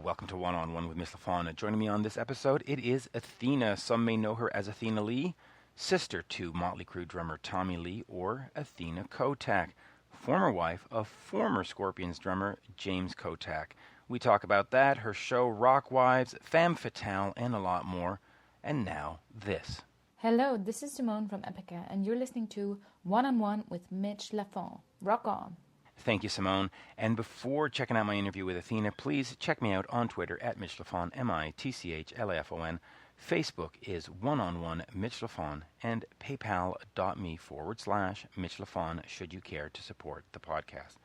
Welcome to One on One with Miss Lafon. Joining me on this episode, it is Athena. Some may know her as Athena Lee, sister to Mötley Crüe drummer Tommy Lee, or Athena Kotak, former wife of former Scorpions drummer James Kotak. We talk about that, her show Rock Wives, Fem Fatal, and a lot more. And now, this. Hello, this is Simone from Epica, and you're listening to One on One with Mitch Lafon. Rock on. Thank you, Simone. And before checking out my interview with Athena, please check me out on Twitter at Mitch Lafon, MITCHLAFON. Facebook is one-on-one Mitch Lafon, and paypal.me/Mitch Lafon should you care to support the podcast.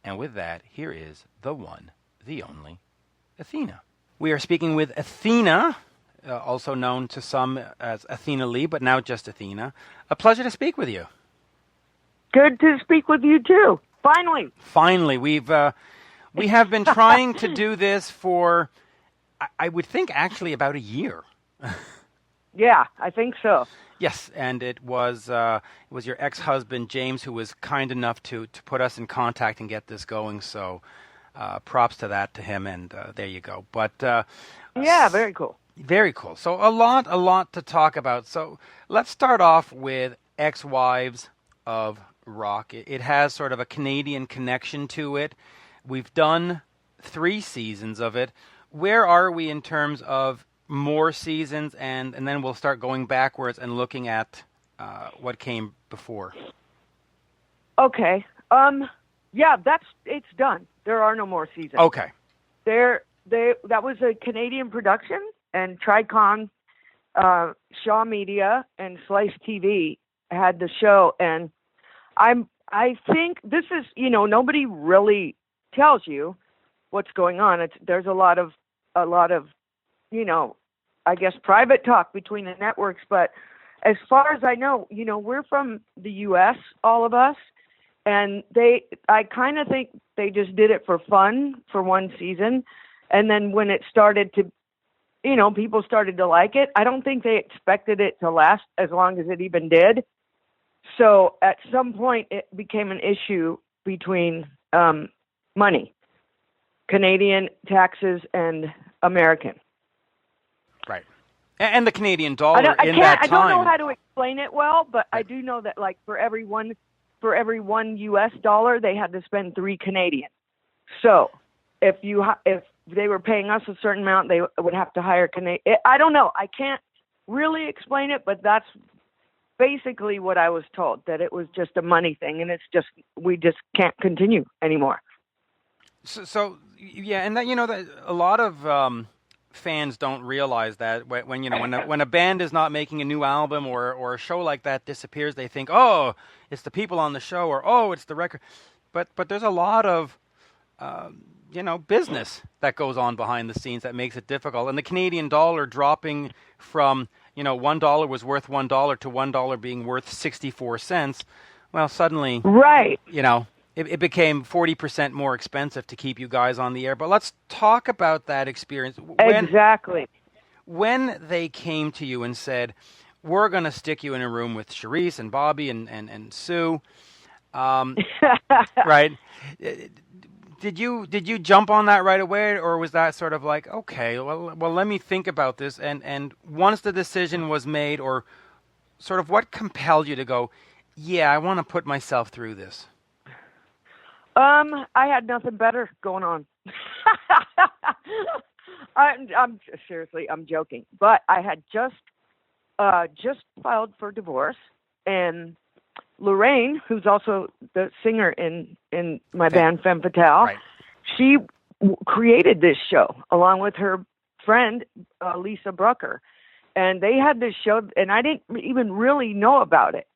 And with that, here is the one, the only, Athena. We are speaking with Athena, also known to some as Athena Lee, but now just Athena. A pleasure to speak with you. Good to speak with you, too. Finally, we have been trying to do this for, I would think, actually about a year. Yeah, I think so. Yes, and it was your ex-husband James who was kind enough to put us in contact and get this going. So, props to him, and there you go. But yeah, very cool. Very cool. So a lot to talk about. So let's start off with ex-wives of rock. It has sort of a Canadian connection to it. We've done 3 seasons of it. Where are we in terms of more seasons, and then we'll start going backwards and looking at what came before? Okay. Yeah, it's done. There are no more seasons. Okay. That was a Canadian production, and Tricon, Shaw Media, and Slice TV had the show, and I think this is, nobody really tells you what's going on. There's a lot of, I guess private talk between the networks, but as far as I know, we're from the US, all of us, and I kind of think they just did it for fun for one season. And then when it started to, people started to like it, I don't think they expected it to last as long as it even did. So at some point, it became an issue between money, Canadian taxes and American. Right. And the Canadian dollar that time. I don't know how to explain it well, but I do know that like for every one US dollar, they had to spend 3 Canadian. So if they were paying us a certain amount, they would have to hire Canadian. I don't know. I can't really explain it, but that's basically what I was told, that it was just a money thing, and we just can't continue anymore. So yeah, and that that a lot of fans don't realize that when a band is not making a new album or a show like that disappears, they think, oh, it's the people on the show, or oh, it's the record. But there's a lot of business that goes on behind the scenes that makes it difficult. And the Canadian dollar dropping from $1 was worth $1 to $1 being worth 64 cents. Well, suddenly, right? It became 40% more expensive to keep you guys on the air. But let's talk about that experience. Exactly. When they came to you and said, "We're going to stick you in a room with Charisse and Bobby and Sue," right? Did you jump on that right away, or was that sort of like, okay, well, let me think about this, and once the decision was made, or sort of what compelled you to go, yeah, I want to put myself through this? I had nothing better going on. I'm seriously, I'm joking, but I had just filed for divorce, and Lorraine, who's also the singer in my band Fem Fatal, right. She created this show along with her friend Lisa Brucker, and they had this show, and I didn't even really know about it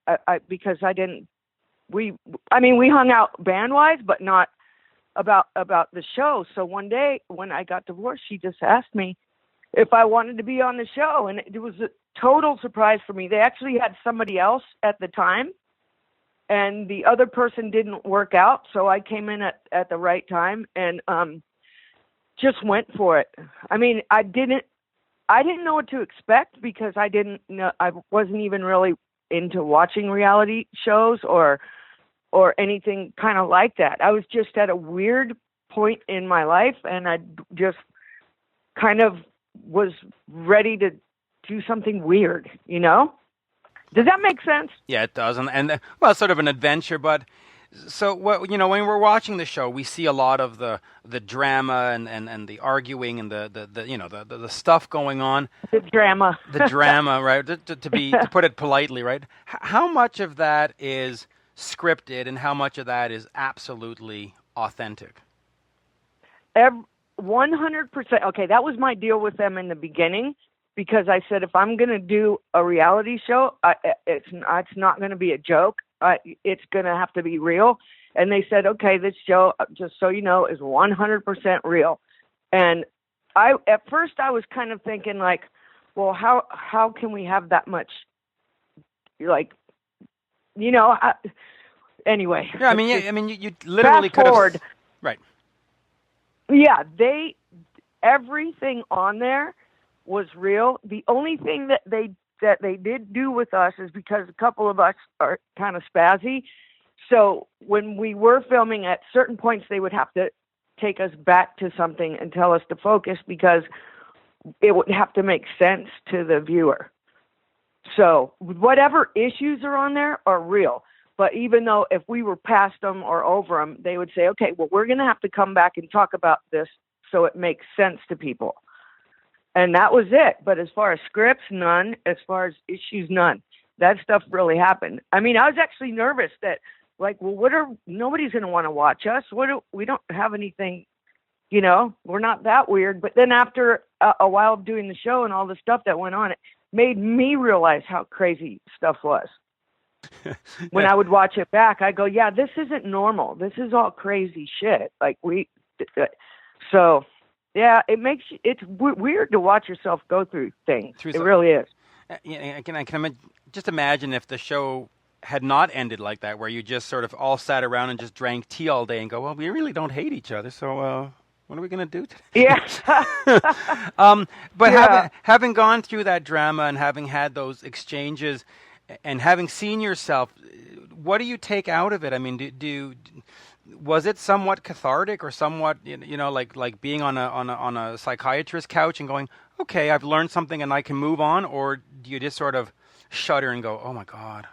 because I didn't. We hung out band-wise, but not about the show. So one day when I got divorced, she just asked me if I wanted to be on the show, and it was a total surprise for me. They actually had somebody else at the time, and the other person didn't work out, so I came in at the right time and just went for it. I mean, I didn't know what to expect because I wasn't even really into watching reality shows or anything kind of like that. I was just at a weird point in my life, and I just kind of was ready to do something weird, you know? Does that make sense? Yeah, it does. And well, it's sort of an adventure, but so what, you know, when we're watching the show, we see a lot of the drama and the arguing and the you know, the stuff going on. The drama. The drama, right? To put it politely, right? How much of that is scripted and how much of that is absolutely authentic? 100%. Okay, that was my deal with them in the beginning, because I said, if I'm going to do a reality show, it's not going to be a joke. It's going to have to be real. And they said, okay, this show, just so you know, is 100% real. And at first I was kind of thinking like, well, how can we have that much, like, you know, anyway. Yeah, I mean, you literally could have. Right. Yeah, everything on there was real. The only thing that they did do with us is because a couple of us are kind of spazzy. So when we were filming, at certain points, they would have to take us back to something and tell us to focus, because it would have to make sense to the viewer. So whatever issues are on there are real. But even though if we were past them or over them, they would say, okay, well, we're going to have to come back and talk about this so it makes sense to people. And that was it. But as far as scripts, none. As far as issues, none. That stuff really happened. I mean, I was actually nervous that, like, well, nobody's going to want to watch us. We don't have anything, you know, we're not that weird. But then after a while of doing the show and all the stuff that went on, it made me realize how crazy stuff was. When I would watch it back, I go, yeah, this isn't normal. This is all crazy shit. Like so yeah, it's weird to watch yourself go through things. It really is. I can just imagine if the show had not ended like that, where you just sort of all sat around and just drank tea all day and go, well, we really don't hate each other, so what are we going to do today? Yeah. But yeah. having gone through that drama and having had those exchanges and having seen yourself, what do you take out of it? I mean, was it somewhat cathartic, or somewhat, you know, like being on a psychiatrist's couch and going, okay, I've learned something and I can move on? Or do you just sort of shudder and go, oh my God,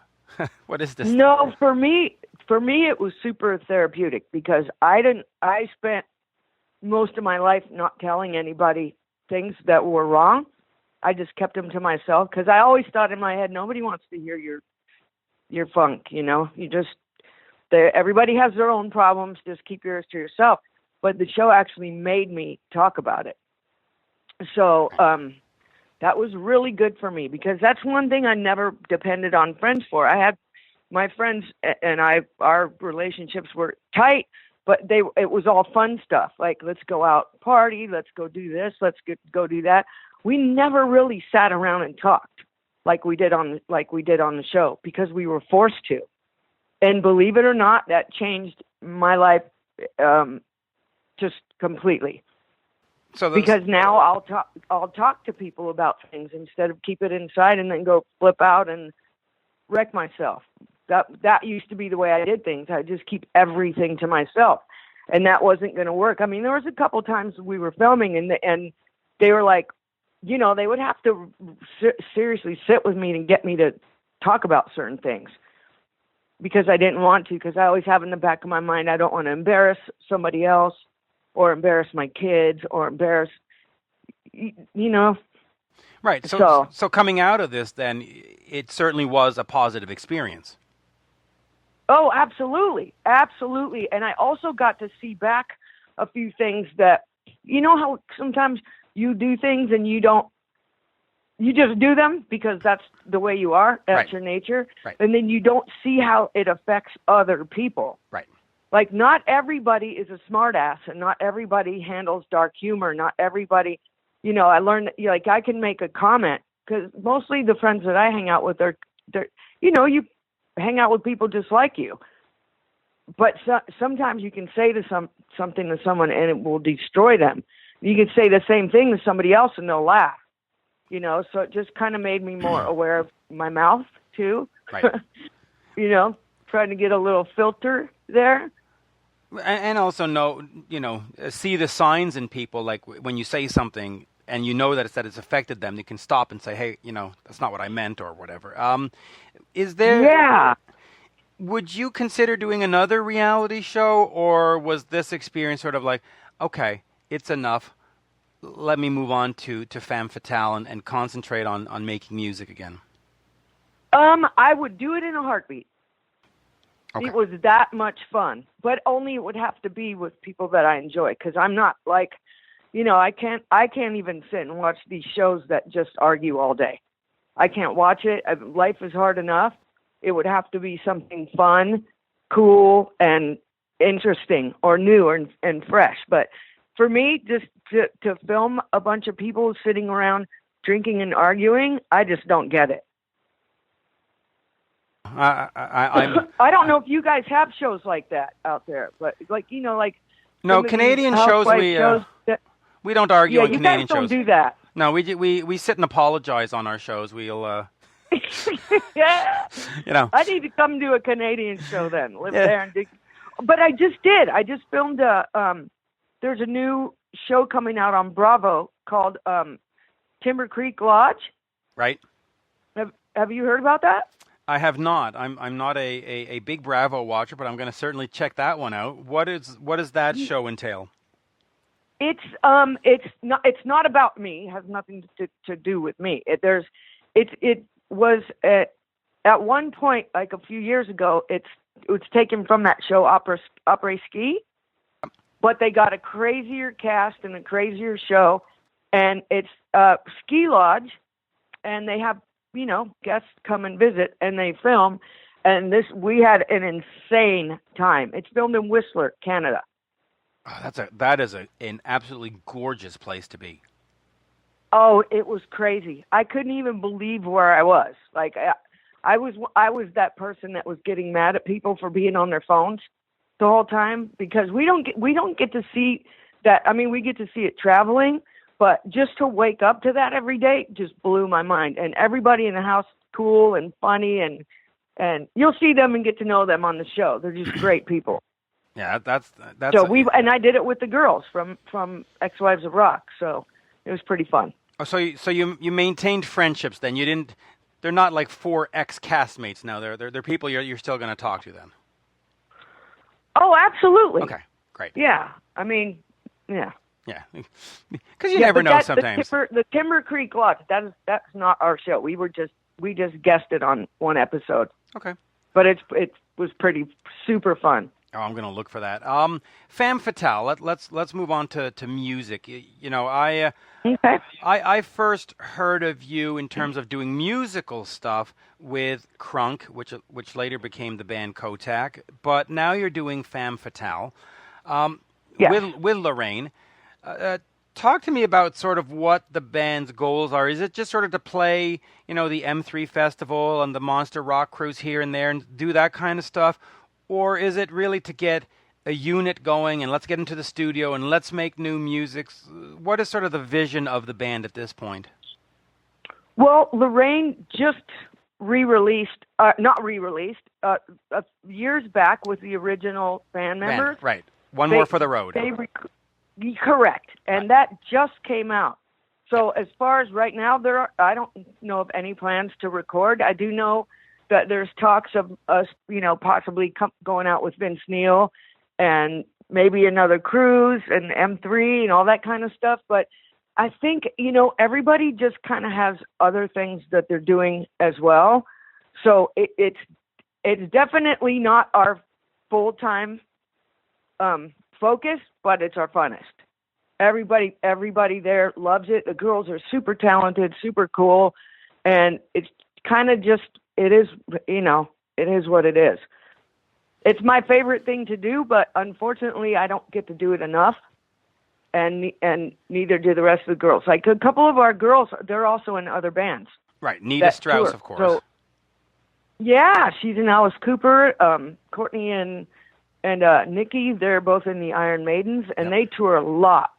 what is this? No, for me, it was super therapeutic, because I spent most of my life not telling anybody things that were wrong. I just kept them to myself, because I always thought in my head, nobody wants to hear your funk, you know. Everybody has their own problems. Just keep yours to yourself. But the show actually made me talk about it. So that was really good for me, because that's one thing I never depended on friends for. I had my friends and our relationships were tight, but it was all fun stuff. Like, let's go out party, let's go do this, let's go do that. We never really sat around and talked like we did on the show, because we were forced to. And believe it or not, that changed my life just completely. Because now I'll talk to people about things instead of keep it inside and then go flip out and wreck myself. That used to be the way I did things. I just keep everything to myself, and that wasn't going to work. I mean, there was a couple times we were filming and they were like, you know, they would have to seriously sit with me and get me to talk about certain things, because I didn't want to, because I always have in the back of my mind, I don't want to embarrass somebody else or embarrass my kids or embarrass, you know. Right. So coming out of this, then, it certainly was a positive experience. Oh, absolutely. Absolutely. And I also got to see back a few things that, you know how sometimes you do things and you just do them because that's the way you are. That's right. Your nature. Right. And then you don't see how it affects other people. Right. Like, not everybody is a smartass, and not everybody handles dark humor. Not everybody, you know, I learned that, like, I can make a comment, because mostly the friends that I hang out with they're, you know, you hang out with people just like you. But sometimes you can say something to someone and it will destroy them. You can say the same thing to somebody else and they'll laugh, you know. So it just kind of made me more aware of my mouth too. Right. You know, trying to get a little filter there. And also know, you know, see the signs in people. Like when you say something, and you know that it's affected them, you can stop and say, hey, that's not what I meant or whatever. Is there? Yeah. Would you consider doing another reality show, or was this experience sort of like, okay, it's enough, let me move on to Femme Fatale and concentrate on making music again? I would do it in a heartbeat. Okay. It was that much fun, but only it would have to be with people that I enjoy, because I'm not like, I can't even sit and watch these shows that just argue all day. I can't watch it. Life is hard enough. It would have to be something fun, cool, and interesting, or new and fresh. But for me, just to film a bunch of people sitting around drinking and arguing, I just don't get it. I don't know if you guys have shows like that out there, but no, Canadian shows we don't argue on Canadian shows. You guys don't do that. No, we sit and apologize on our shows. We'll yeah. I need to come to a Canadian show then. Live there and dig. But I just did. I just filmed there's a new show coming out on Bravo called Timber Creek Lodge. Right. Have you heard about that? I have not. I'm not a big Bravo watcher, but I'm going to certainly check that one out. What does that show entail? It's not about me. It has nothing to do with me. It was at one point, like a few years ago, it was taken from that show Opera Ski, but they got a crazier cast and a crazier show, and it's a ski lodge, and they have guests come and visit, and they film, and we had an insane time. It's filmed in Whistler, Canada. Oh, that is an absolutely gorgeous place to be. Oh, it was crazy. I couldn't even believe where I was. Like I was that person that was getting mad at people for being on their phones the whole time, because we don't get to see that. I mean, we get to see it traveling, but just to wake up to that every day just blew my mind. And everybody in the house is cool and funny, and you'll see them and get to know them on the show. They're just great people. Yeah, that's. So I did it with the girls from Ex-Wives of Rock. So it was pretty fun. Oh, so you maintained friendships then? You didn't. They're not like 4 ex-castmates now. They're people you're still going to talk to then. Oh, absolutely. Okay, great. Yeah, I mean, yeah. Yeah, because you never know sometimes. The Timber Creek Lodge, that's not our show. We just guested on one episode. Okay. But it was pretty super fun. Oh, I'm going to look for that. Femme Fatale. Let's move on to music. I first heard of you in terms of doing musical stuff with Crunk, which later became the band Kotak. But now you're doing Femme Fatale with Lorraine. Talk to me about sort of what the band's goals are. Is it just sort of to play, the M3 Festival and the Monster Rock Cruise here and there and do that kind of stuff? Or is it really to get a unit going and let's get into the studio and let's make new music? What is sort of the vision of the band at this point? Well, Lorraine just not re-released, years back with the original band members. Right. One More for the Road. Correct. And that just came out. So as far as right now, I don't know of any plans to record. I do know that there's talks of us, possibly going out with Vince Neil and maybe another cruise and M3 and all that kind of stuff. But I think, everybody just kind of has other things that they're doing as well. So it's definitely not our full-time focus, but it's our funnest. Everybody there loves it. The girls are super talented, super cool. And it's kind of just, it is what it is. It's my favorite thing to do, but unfortunately I don't get to do it enough. And neither do the rest of the girls. Like a couple of our girls, they're also in other bands. Right, Nita Strauss, of course. So, yeah, she's in Alice Cooper. Courtney and Nikki, they're both in the Iron Maidens, and they tour a lot.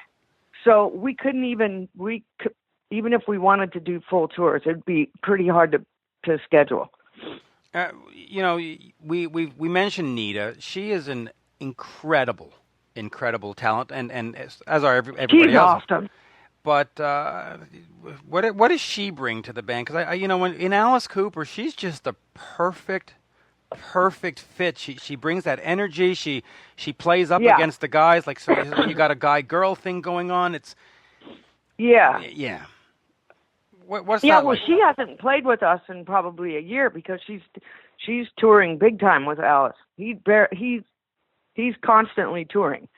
So we couldn't even if we wanted to do full tours, it'd be pretty hard to schedule. We mentioned Nita. She is an incredible talent, and as are everybody She's else. Awesome. But what does she bring to the band? Because when in Alice Cooper, she's just a perfect fit. She brings that energy. She plays up against the guys. Like, so you got a guy-girl thing going on. It's yeah. What's that like? Well, she hasn't played with us in probably a year because she's touring big time with Alice. He's constantly touring,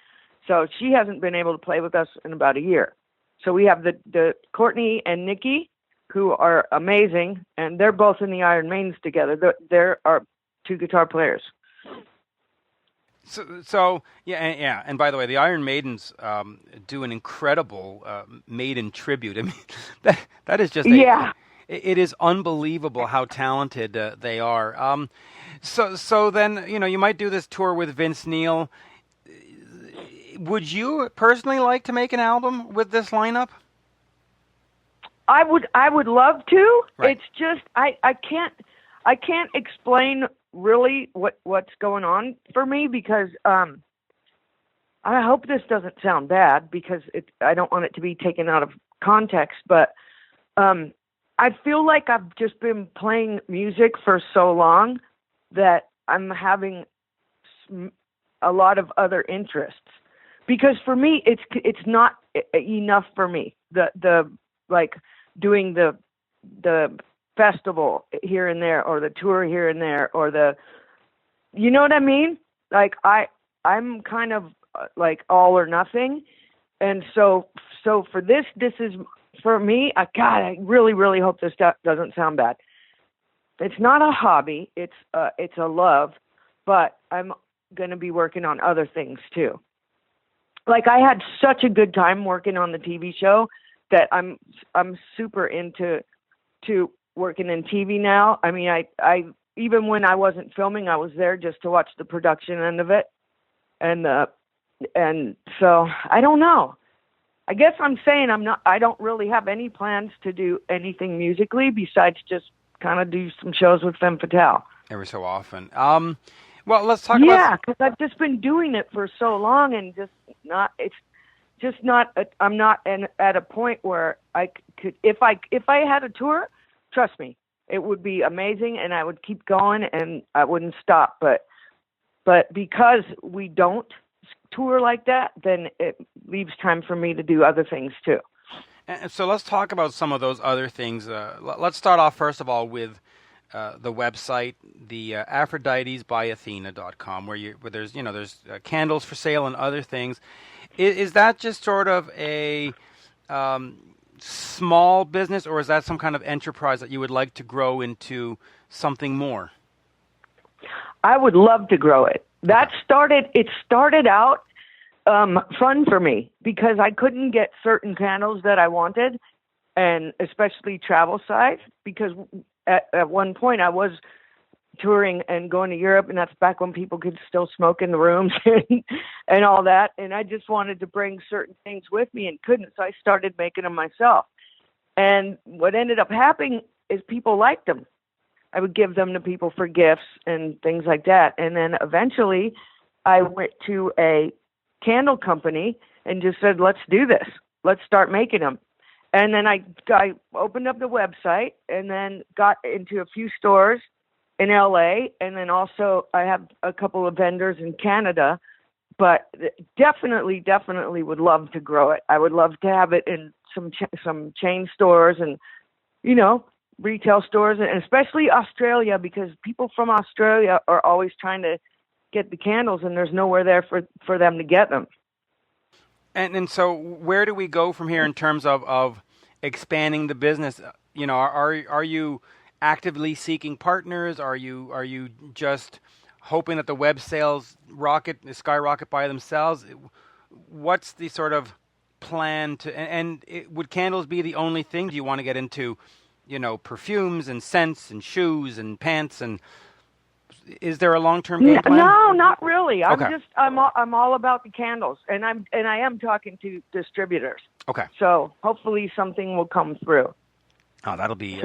so she hasn't been able to play with us in about a year. So we have the Courtney and Nikki, who are amazing, and they're both in the Iron Maidens together. They're our two guitar players. So yeah. And by the way, the Iron Maidens do an incredible Maiden tribute. I mean, that is just it is unbelievable how talented they are. So then you might do this tour with Vince Neil. Would you personally like to make an album with this lineup? I would love to. Right. It's just I can't explain really what's going on for me because I hope this doesn't sound bad because I don't want it to be taken out of context, but I feel like I've just been playing music for so long that I'm having a lot of other interests. Because for me, it's not enough for me. The like doing the festival here and there, or the tour here and there, or you know what I mean? Like I'm kind of like all or nothing, and so for this is for me. I really really hope this doesn't sound bad. It's not a hobby. It's a love, but I'm going to be working on other things too. Like I had such a good time working on the TV show that I'm super into working in TV now. I mean, I even when I wasn't filming, I was there just to watch the production end of it, and so I don't know. I guess I'm saying I don't really have any plans to do anything musically besides just kind of do some shows with Fem Fatal every so often. Well, let's talk about... Yeah, because I've just been doing it for so long and I'm not at a point where I could, if I had a tour, trust me, it would be amazing and I would keep going and I wouldn't stop. But because we don't tour like that, then it leaves time for me to do other things too. And so let's talk about some of those other things. Let's start off first of all with the website, the AphroditeByAthena.com, where there's candles for sale and other things. Is that just sort of a small business, or is that some kind of enterprise that you would like to grow into something more? I would love to grow it. It started out fun for me because I couldn't get certain candles that I wanted, and especially travel size, because at one point I was touring and going to Europe, and that's back when people could still smoke in the rooms and all that. And I just wanted to bring certain things with me and couldn't, so I started making them myself. And what ended up happening is people liked them. I would give them to people for gifts and things like that. And then eventually I went to a candle company and just said, let's do this. Let's start making them. And then I opened up the website and then got into a few stores in LA. And then also I have a couple of vendors in Canada, but definitely would love to grow it. I would love to have it in some chain stores and, retail stores, and especially Australia, because people from Australia are always trying to get the candles and there's nowhere there for them to get them. And so where do we go from here in terms of expanding the business? Are you actively seeking partners? Are you just hoping that the web sales skyrocket by themselves? What's the sort of plan would candles be the only thing? Do you want to get into, perfumes and scents and shoes and pants, and is there a long-term game plan? No, not really. Okay. I'm all about the candles, and I am talking to distributors. Okay. So hopefully something will come through. Oh, that'll be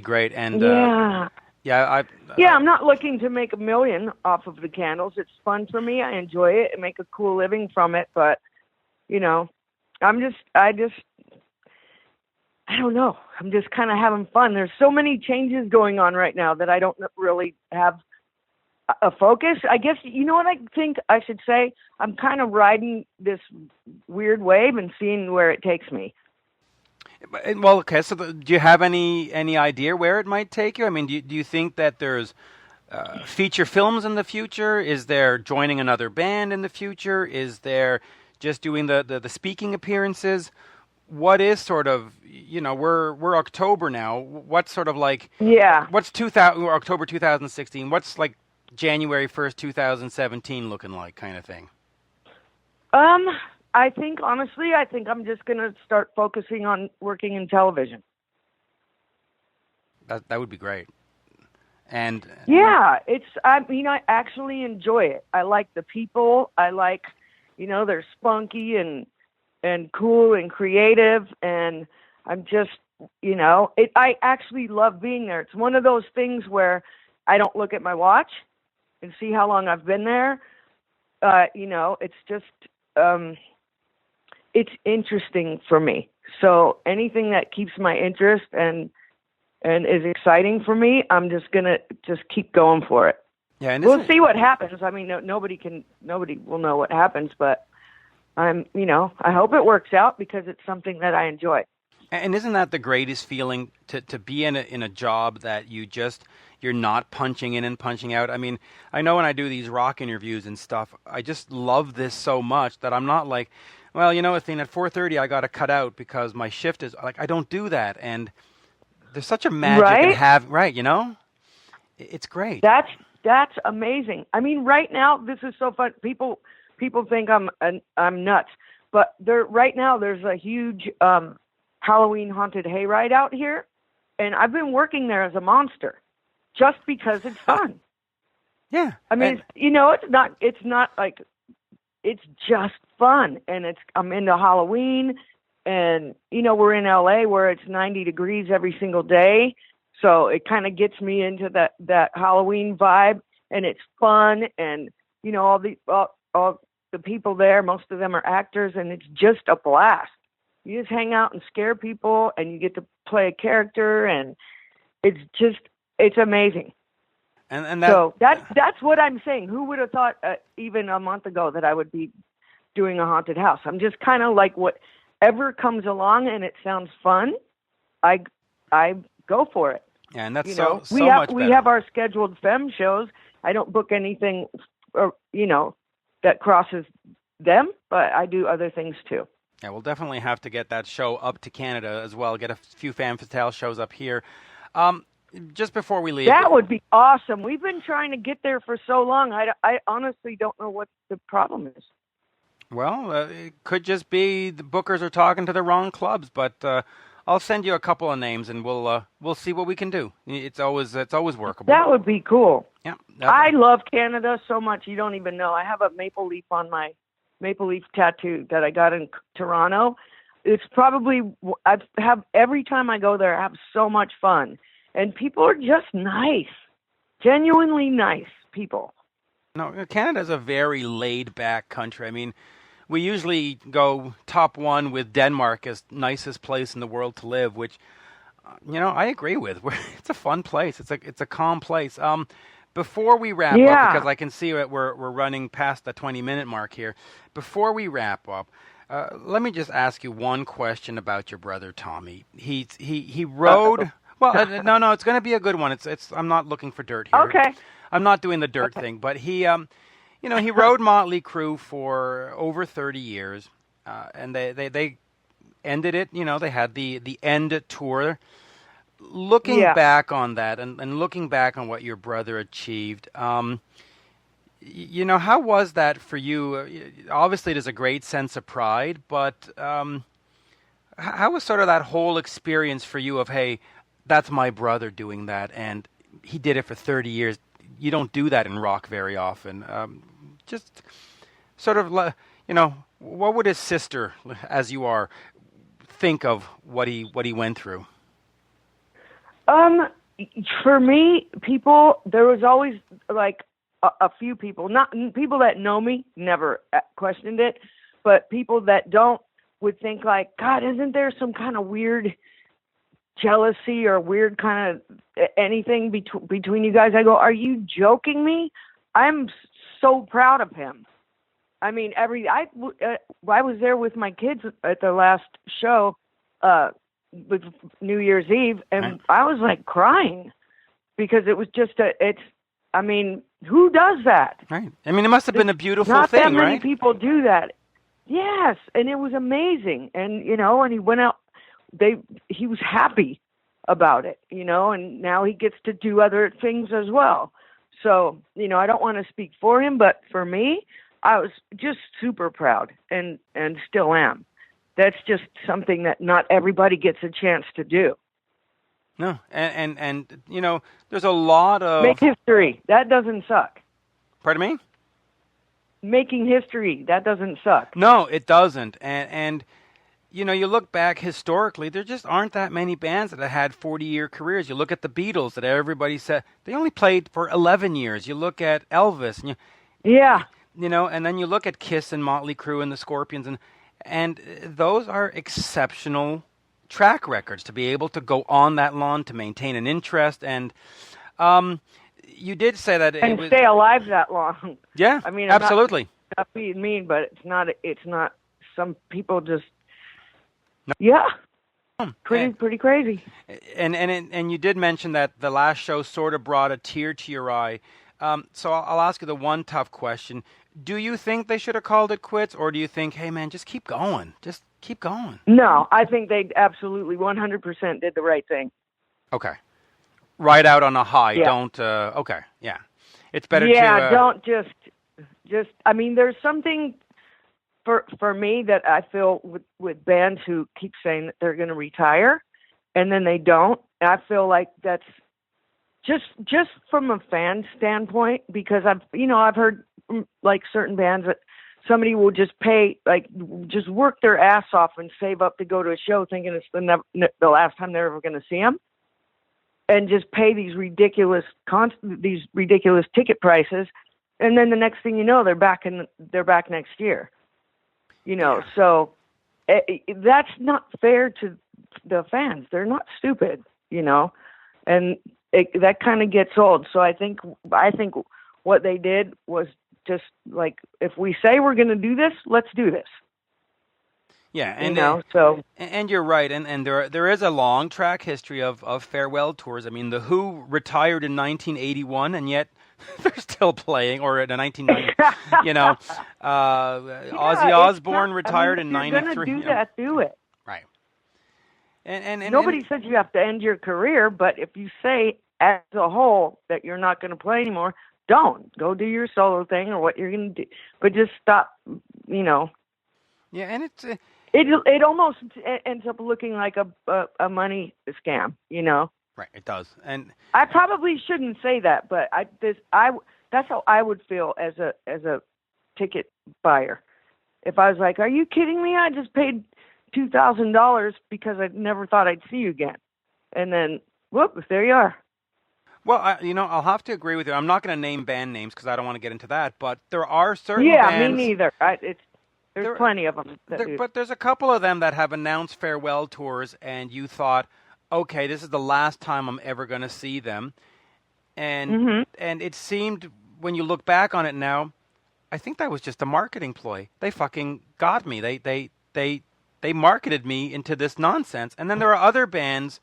great. And I'm not looking to make $1 million off of the candles. It's fun for me. I enjoy it and make a cool living from it. But I don't know. I'm just kind of having fun. There's so many changes going on right now that I don't really have a focus. I guess, you know what I think I should say? I'm kind of riding this weird wave and seeing where it takes me. Well, okay, so do you have any idea where it might take you? I mean, do you think that there's feature films in the future? Is there joining another band in the future? Is there just doing the speaking appearances? What is sort of, we're October now. What's sort of like, what's October 2016? What's like January 1st, 2017 looking like, kind of thing? I think, honestly, I'm just going to start focusing on working in television. That would be great. And yeah, I actually enjoy it. I like the people. I like, they're spunky and cool and creative, and I'm just, I actually love being there. It's one of those things where I don't look at my watch and see how long I've been there. It's just, it's interesting for me. So anything that keeps my interest and is exciting for me, I'm just gonna keep going for it. Yeah, and we'll see what happens. I mean, nobody will know what happens, but I hope it works out because it's something that I enjoy. And isn't that the greatest feeling to be in a job that you're not punching in and punching out? I mean, I know when I do these rock interviews and stuff, I just love this so much that I'm not like, well, Athena, at 4:30 I got to cut out because my shift is like, I don't do that. And there's such a magic in having, right? It's great. That's amazing. I mean, right now this is so fun. People think I'm nuts, but right now there's a huge Halloween haunted hayride out here, and I've been working there as a monster just because it's fun. Yeah. I mean, it's not like, it's just fun, and I'm into Halloween, and we're in LA where it's 90 degrees every single day, so it kind of gets me into that Halloween vibe, and it's fun, and all the people there, most of them are actors, and it's just a blast. You just hang out and scare people, and you get to play a character, and it's amazing. And so that's what I'm saying. Who would have thought even a month ago that I would be doing a haunted house? I'm just kind of like, whatever comes along and it sounds fun, I go for it. Yeah, and that's much better. We have our scheduled femme shows. I don't book anything, that crosses them, but I do other things too. Yeah, we'll definitely have to get that show up to Canada as well. Get a few Fem Fatale shows up here. Just before we leave, that would be awesome. We've been trying to get there for so long. I honestly don't know what the problem is. Well, it could just be the bookers are talking to the wrong clubs, but I'll send you a couple of names and we'll see what we can do. It's always workable. That would be cool. Yeah, I love Canada so much you don't even know. I have a maple leaf on my maple leaf tattoo that I got in Toronto. It's probably every time I go there, I have so much fun. And people are just nice, genuinely nice people. No, Canada's a very laid-back country. I mean, we usually go top one with Denmark as nicest place in the world to live, which, I agree with. It's a fun place. It's a calm place. Before we wrap up, because I can see that we're running past the 20-minute mark here. Before we wrap up, let me just ask you one question about your brother Tommy. He rode. Well, no, it's going to be a good one. It's. I'm not looking for dirt here. Okay. I'm not doing the dirt thing, but he, he rode Mötley Crüe for over 30 years, and they ended it. They had the end tour. Looking back on that, and looking back on what your brother achieved, how was that for you? Obviously, there's a great sense of pride, but how was sort of that whole experience for you of, hey, that's my brother doing that, and he did it for 30 years. You don't do that in rock very often. Just sort of, what would his sister, as you are, think of what he went through? For me, there was always like a few people, not people that know me, never questioned it, but people that don't would think like, God, isn't there some kind of weird jealousy or weird kind of anything between you guys? I go, are you joking me? I'm so proud of him. I mean, I was there with my kids at the last show with New Year's Eve, and I was like crying because it was just I mean, who does that? Right. I mean, it must have been a beautiful Not thing, that many right? people do that. Yes, and it was amazing. And and he went out. He was happy about it, and now he gets to do other things as well. So, I don't want to speak for him, but for me, I was just super proud and still am. That's just something that not everybody gets a chance to do. No, and there's a lot of... Make history. That doesn't suck. Pardon me? Making history. That doesn't suck. No, it doesn't. And you look back historically, there just aren't that many bands that have had 40-year careers. You look at the Beatles that everybody said, they only played for 11 years. You look at Elvis. And yeah. And then you look at Kiss and Mötley Crüe and the Scorpions, and those are exceptional track records to be able to go on that long, to maintain an interest. And you did say that and stay alive that long. Yeah, I mean, absolutely. Not being mean, but it's not. Some people just. No. Yeah. Pretty crazy. And you did mention that the last show sort of brought a tear to your eye. So I'll ask you the one tough question. Do you think they should have called it quits, or do you think, hey, man, just keep going? Just keep going. No, I think they absolutely 100% did the right thing. Okay. Ride out on a high. Yeah. Don't, okay, yeah. It's better to... Yeah, don't just, I mean, there's something for me that I feel with bands who keep saying that they're going to retire, and then they don't. I feel like that's just from a fan standpoint, because I've heard like certain bands that somebody will just pay, like just work their ass off and save up to go to a show thinking it's the last time they're ever going to see them, and just pay these ridiculous ticket prices, and then the next thing you know, they're back next year. Yeah. So that's not fair to the fans. They're not stupid, and that kind of gets old. So I think what they did was just like, if we say we're going to do this, let's do this. Yeah, and and you're right, and there is a long track history of farewell tours. I mean, the Who retired in 1981, and yet they're still playing, or in 1990. Ozzy Osbourne retired in 93. If you're going to do that, do it. Right. And nobody said you have to end your career, but if you say as a whole that you're not going to play anymore, don't go do your solo thing or what you're going to do, but just stop. Yeah, and it's. It almost ends up looking like a money scam, Right, it does, and I probably shouldn't say that, but that's how I would feel as a ticket buyer. If I was like, "Are you kidding me? I just paid $2,000 because I never thought I'd see you again," and then whoop, there you are. Well, I'll have to agree with you. I'm not going to name band names because I don't want to get into that, but there are certain bands. Yeah, me neither. There's plenty of them. But there's a couple of them that have announced farewell tours, and you thought, okay, this is the last time I'm ever going to see them. And and it seemed, when you look back on it now, I think that was just a marketing ploy. They fucking got me. They marketed me into this nonsense. And then there are other bands,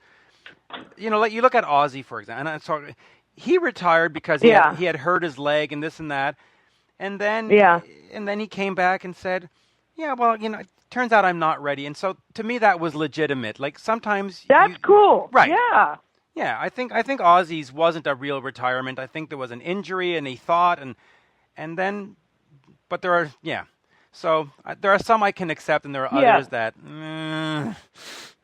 like you look at Ozzy, for example, and so he retired because he had hurt his leg and this and that. And then he came back and said, yeah, well, it turns out I'm not ready. And so to me, that was legitimate. Like sometimes that's cool. Right. Yeah. Yeah. I think Ozzy's wasn't a real retirement. I think there was an injury and he thought and then, but there are, so there are some I can accept and there are others that,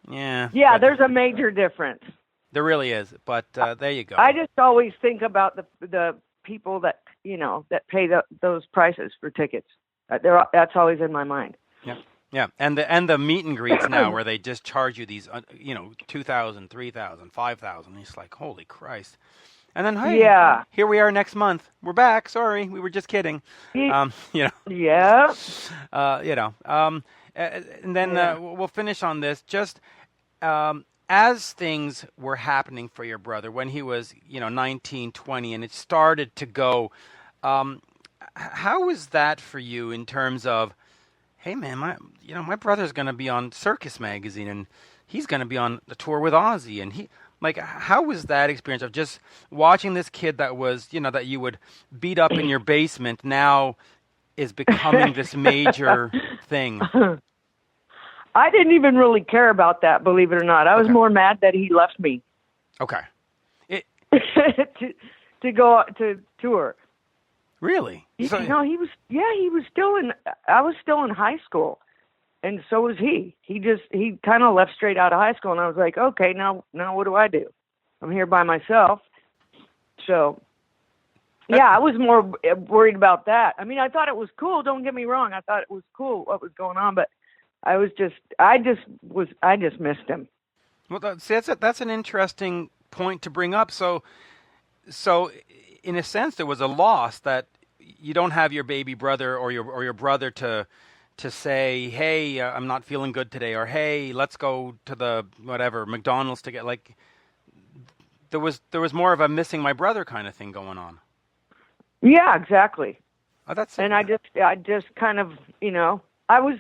Yeah, there's a major difference. There really is. But there you go. I just always think about the people that, that pay those prices for tickets. That's always in my mind. Yeah, yeah, and the meet and greets now where they just charge you these, $2,000, $3,000, $5,000. It's like, holy Christ! And then here we are next month. We're back. Sorry, we were just kidding. Yeah. And then we'll finish on this. Just as things were happening for your brother when he was, 19, 20, and it started to go, how was that for you in terms of, hey man, my brother's going to be on Circus Magazine and he's going to be on the tour with Ozzy, and how was that experience of just watching this kid that was, that you would beat up in your basement now is becoming this major thing? I didn't even really care about that, believe it or not. I was more mad that he left me. Okay. to go to tour. Really? He was still I was still in high school, and so was he. He kind of left straight out of high school, and I was like, okay, now what do I do? I'm here by myself. So, yeah, I was more worried about that. I mean, I thought it was cool. Don't get me wrong. I thought it was cool what was going on, but I just missed him. Well, that's an interesting point to bring up. So in a sense, there was a loss that you don't have your baby brother or your brother to say, hey, I'm not feeling good today, or hey, let's go to the whatever McDonald's to get there was more of a missing my brother kind of thing going on. Yeah, exactly. Oh, and I just kind of, I was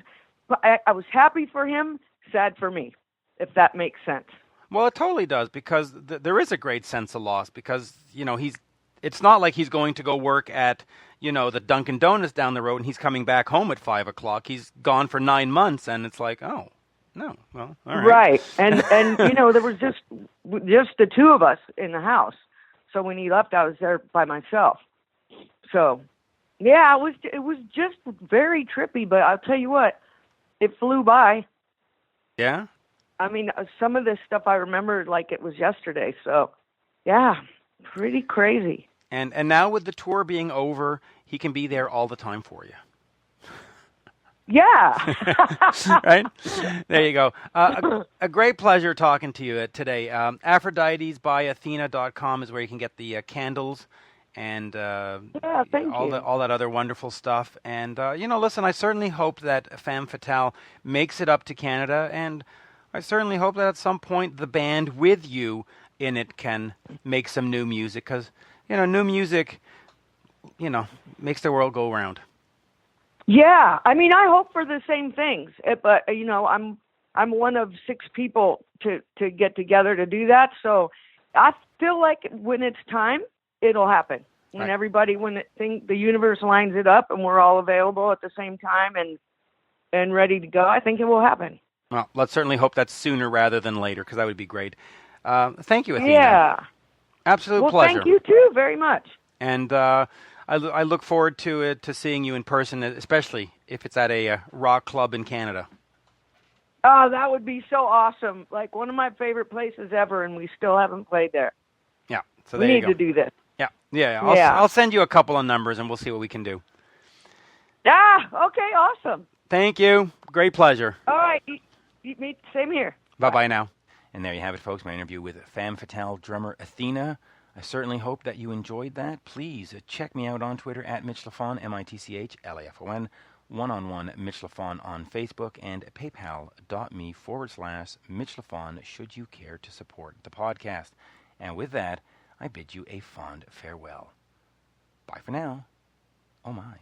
happy for him, sad for me, if that makes sense. Well, it totally does, because there is a great sense of loss, because, it's not like he's going to go work at, the Dunkin' Donuts down the road and he's coming back home at 5 o'clock. He's gone for 9 months, and it's like, oh, no, well, all right. Right. And there was just the two of us in the house. So when he left, I was there by myself. So, yeah, it was just very trippy, but I'll tell you what, it flew by. Yeah? I mean, some of this stuff I remember like it was yesterday. So, yeah, pretty crazy. And now with the tour being over, he can be there all the time for you. Yeah. Right? There you go. A great pleasure talking to you today. Aphrodite By Athena.com is where you can get the candles and all that other wonderful stuff. And, listen, I certainly hope that Fem Fatale makes it up to Canada, and I certainly hope that at some point the band with you in it can make some new music, because, new music, makes the world go round. Yeah, I mean, I hope for the same things, but I'm one of 6 people to get together to do that. So I feel like when it's time, it'll happen. When right. The universe lines it up and we're all available at the same time and ready to go, I think it will happen. Well, let's certainly hope that's sooner rather than later, because that would be great. Thank you, Athena. Yeah. Absolute pleasure. Thank you too very much. And I look forward to seeing you in person, especially if it's at a rock club in Canada. Oh, that would be so awesome. Like one of my favorite places ever, and we still haven't played there. Yeah, so there you go. We need to do this. Yeah. I'll send you a couple of numbers, and we'll see what we can do. Okay, awesome. Thank you. Great pleasure. All right, same here. Bye-bye now. And there you have it, folks, my interview with Fem Fatale drummer Athena. I certainly hope that you enjoyed that. Please check me out on Twitter at Mitch Lafon, MITCHLAFON, one-on-one Mitch Lafon on Facebook, and paypal.me/Mitch Lafon should you care to support the podcast. And with that, I bid you a fond farewell. Bye for now. Oh my.